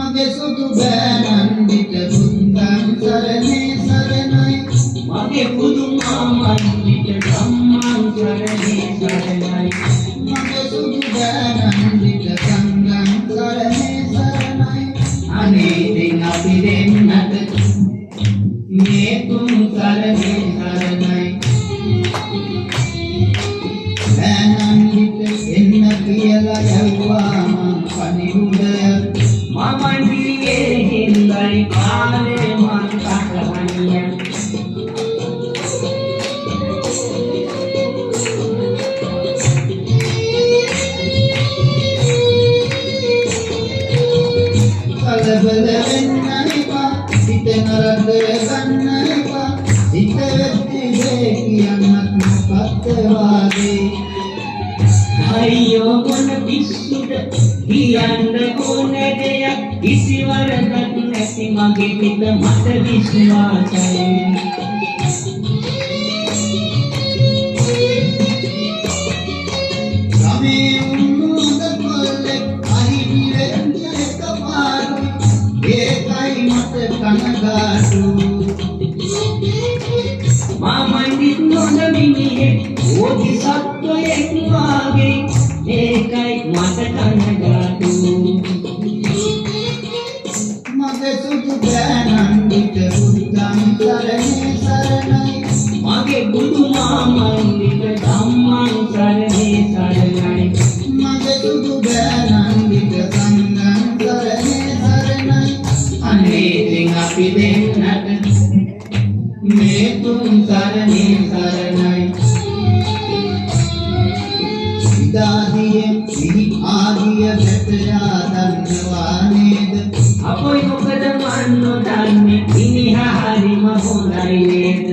මගේ සුදු බෑනන්දිට බුද්ධං සරණේ සරණයි මගේ බුදු මාමන්දිට ධම්මං සරණේ සරණයි මගේ සුදු බෑනන්දිට සංඝං සරණේ සරණයි අනේ දෙන්න අපි දෙන්නට මේ තුන් සරණේ සරණයි බෑනන්දිට එන්න කියලා යවුවා මං පණිවුඩය Mamandiriye hindai kale mantakahaniya kalabala ennayipa hite narade gannayipa hite vettide kiyanat mokattawade ayyo mon pissuda hiyanda konedeya isiwaradak නැති මගේ පිට මට විශ්වාසයි ගමේ උන්නුද කොල්ලෙක් අහිමි වෙච්ච එකපාරුයි ඒකයි මට කනගාටු මාමන්දිත් නොද මිනිහෙක් ඕදි සත්වයෙක් වාගේ ඒකයි මට කනගාටු මගේ සුදු බෑනන්දිට බුද්ධං සරණේ සරණයි මගේ බුදු මාමන්දිට ධම්මං සරණේ සරණයි මගේ සුදු බෑනන්දිට සංඝං සරණේ සරණයි අනේ දෙන්න අපි දෙන්නට මේ තුන් සරණේ සරණයි ඉදාදියේ සිහි ආදිය වැටයා දන්නවා නේද අපොයි මොකද මන්නෝ දන්නේ මිනිහා හරිම හොඳයි නේද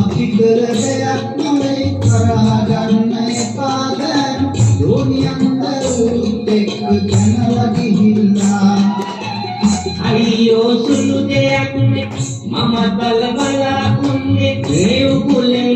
අපි කර දෙයක් නොවේ කරා ගන්න එපා දැන් දුනියන්ට එක්ක යනවා ගිහිල්ලා අයියෝ සුළු දෙයක් නේ මම බල බලා උන්නේ ඒ උකුලේ